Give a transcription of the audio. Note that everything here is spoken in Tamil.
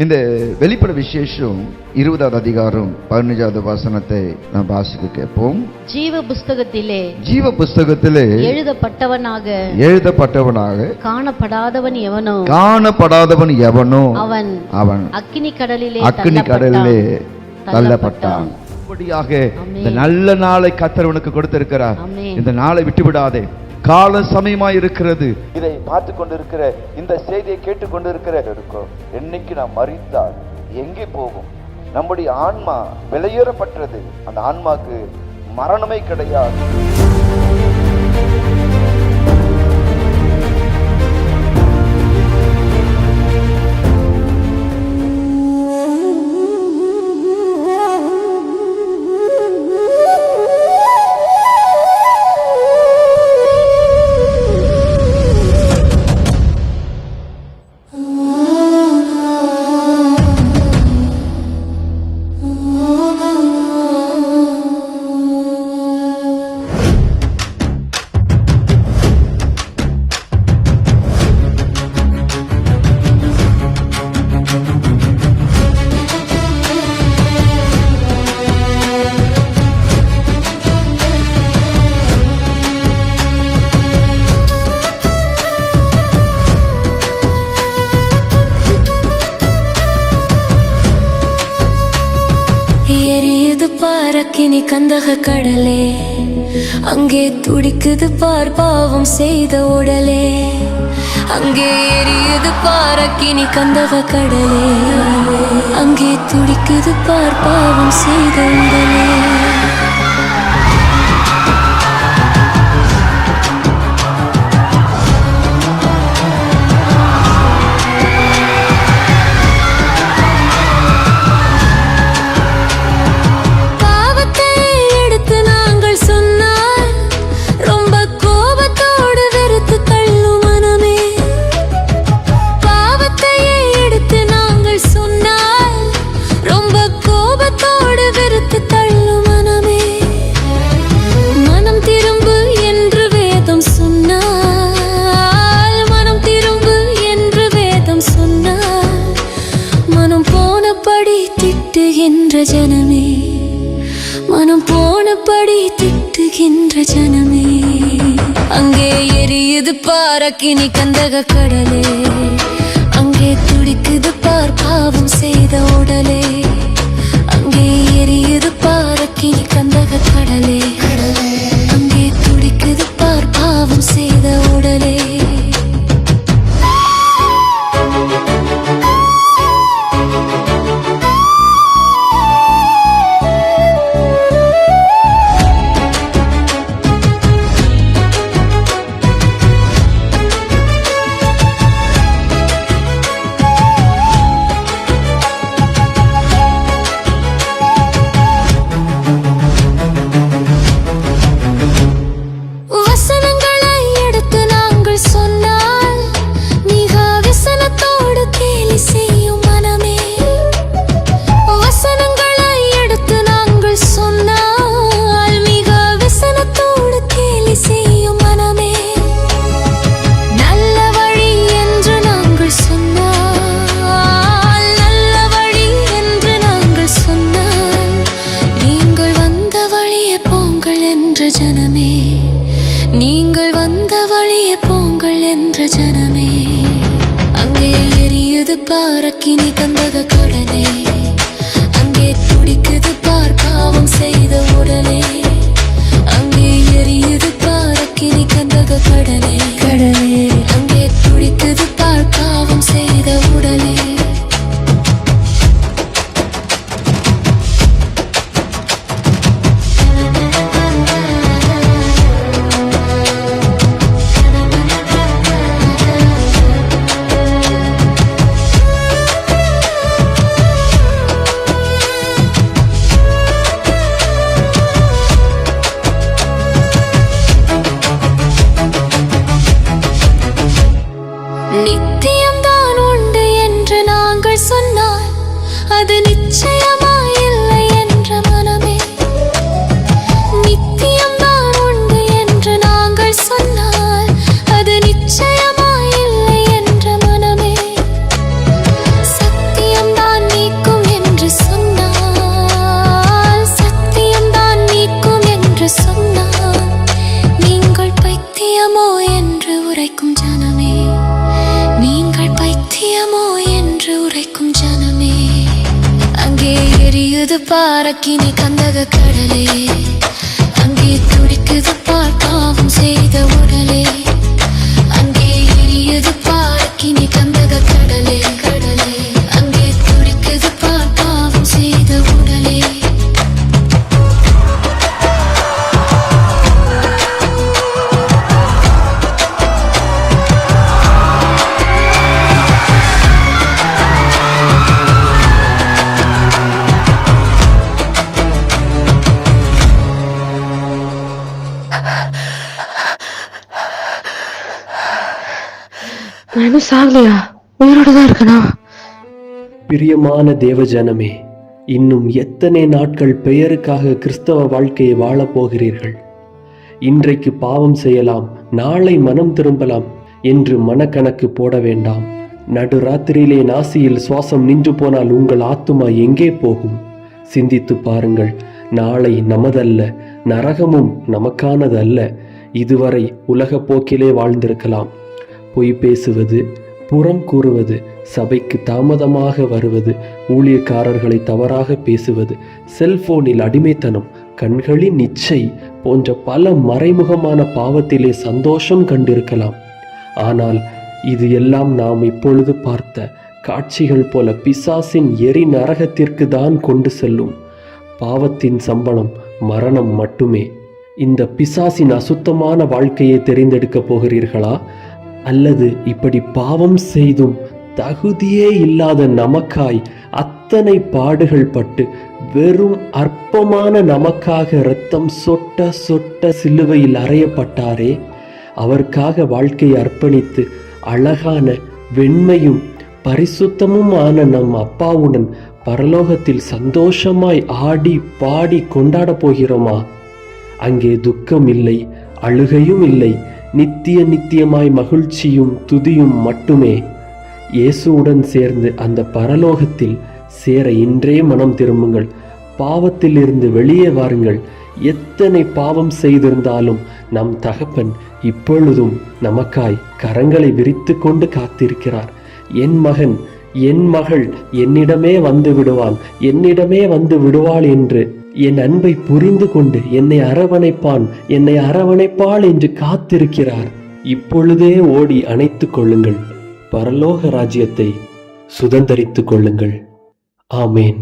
இந்த வெளிப்பட விசேஷம் 20வது அதிகாரம் 15வது வசனத்தை நாம் வாசிக்க கேட்போம். ஜீவ புஸ்தகத்திலே எழுதப்பட்டவனாக காணப்படாதவன் எவனோ அவன் அக்கினி கடலிலே தள்ளப்பட்டான். அப்படியாக இந்த நல்ல நாளை கர்த்தர் கொடுத்திருக்கிறார். இந்த நாளை விட்டுவிடாதே. கால சமயமாய் இருக்கிறது. இதை பார்த்து கொண்டிருக்கிற, இந்த செய்தியை கேட்டு கொண்டிருக்கிற இருக்கும், என்னைக்கு நாம் மரித்தால் எங்கே போகும்? நம்முடைய ஆன்மா விலையேறப்பட்டது. அந்த ஆன்மாக்கு மரணமே கிடையாது. அக்கினி கந்தக கடலே, அங்கே துடிக்குது பார் பாவம் செய்த உடலே. அங்கே எரியுது பார் அக்கினி கந்தக கடலே, அங்கே துடிக்குது பார் பாவம் செய்த உடலே. ஜனமே, மனம் போனபடி திட்டுகின்ற ஜனமே, அங்கே எரியுது பார் அக்கினி கந்தக கடலே, அங்கே துடிக்குது பார் பாவம் செய்த உடலே. அங்கே எரியுது பார் அக்கினி கந்தக கடலே, அங்கே துடிக்குது பார் பாவம் செய்த உடலே. நீங்கள் வந்த வழியே போங்கள் என்ற ஜனமே, அங்கே எரியுது பார் அக்கினி கந்தக கடலே, அங்கே துடிக்குது பார் பாவம் செய்த உடலே. அங்கே எரியுது பார் அக்கினி கந்தக கடலே, அங்கே துடிக்குது பார் பாவம் செய்த உடலே. நித்தியம்தான் உண்டு என்று நாங்கள் சொன்னால் அது நிச்சயமாயில்லை என்ற மனமே. நித்தியம்தான் உண்டு என்று நாங்கள் சொன்னால் அது நிச்சயமாயில்லை என்ற மனமே. சத்தியம் உரைக்கும் ஜனமே, நீங்கள் பைத்தியமோ என்று உரைக்கும் ஜனமே. அங்கே எரியுது பாரக்கினி கந்தக கடலே, அங்கே துடிக்குது பார் பாவம் செய்த உடலே. அங்கே எரியுது பாரக்கினி கந்தக கடலே, கடலே, அங்கே துடிக்குது பார் பாவம் செய்த உடலே. நான் இன்னும் சாகலையா? உயிரோட தான் இருக்கனா? பிரியமான தேவஜனமே, இன்னும் எத்தனை நாட்கள் பெயருக்காக கிறிஸ்தவ வாழ்க்கையை வாழப் போகிறீர்கள்? இன்றைக்கு பாவம் செய்யலாம், நாளை மனம் திரும்பலாம் என்று மனக்கணக்கு போட வேண்டாம். நடுராத்திரியிலே நாசியில் சுவாசம் நின்று போனால் உங்கள் ஆத்துமா எங்கே போகும்? சிந்தித்து பாருங்கள். நாளை நமதல்ல, நரகமும் நமக்கானது அல்ல. இதுவரை உலக போக்கிலே வாழ்ந்திருக்கலாம். பொய் பேசுவது, புறம் கூறுவது, சபைக்கு தாமதமாக வருவது, ஊழியக்காரர்களை தவறாக பேசுவது, செல்போனில் அடிமைத்தனம், கண்களின் இச்சை போன்ற பல மறைமுகமான பாவத்திலே சந்தோஷம் கண்டிருக்கலாம். ஆனால் இது எல்லாம் நாம் இப்பொழுது பார்த்த காட்சிகள் போல பிசாசின் எரி நரகத்திற்கு தான் கொண்டு செல்லும். பாவத்தின் சம்பளம் மரணம் மட்டுமே. இந்த பிசாசின் அசுத்தமான வாழ்க்கையை தெரிந்தெடுக்கப் போகிறீர்களா? அல்லது இப்படி பாவம் செய்தும் தகுதியே இல்லாத நமக்காய் அத்தனை பாடுகள் பட்டு வெறும் அற்பமான நமக்காக இரத்தம் சொட்ட சொட்ட சிலுவையில் அறையப்பட்டாரே, அவருக்காக வாழ்க்கையை அர்ப்பணித்து அழகான வெண்மையும் பரிசுத்தமும் ஆன நம் அப்பாவுடன் பரலோகத்தில் சந்தோஷமாய் ஆடி பாடி கொண்டாட போகிறோமா? அங்கே துக்கம் இல்லை, அழுகையும் இல்லை, நித்தியமாய் மகிழ்ச்சியும் துதியும் மட்டுமே. இயேசுவுடன் சேர்ந்து அந்த பரலோகத்தில் சேர இன்றே மனம் திரும்புங்கள். பாவத்தில் இருந்து வெளியே வாருங்கள். எத்தனை பாவம் செய்திருந்தாலும் நம் தகப்பன் இப்பொழுதும் நமக்காய் கரங்களை விரித்து கொண்டு காத்திருக்கிறார். என் மகன், என் மகள் என்னிடமே வந்து விடுவான், என்னிடமே வந்து விடுவாள் என்று என் அன்பை புரிந்து கொண்டு என்னை அரவணைப்பாள் என்று காத்திருக்கிறார். இப்பொழுதே ஓடி அணைத்துக் கொள்ளுங்கள். பரலோக ராஜ்யத்தை சுதந்தரித்துக் கொள்ளுங்கள். ஆமேன்.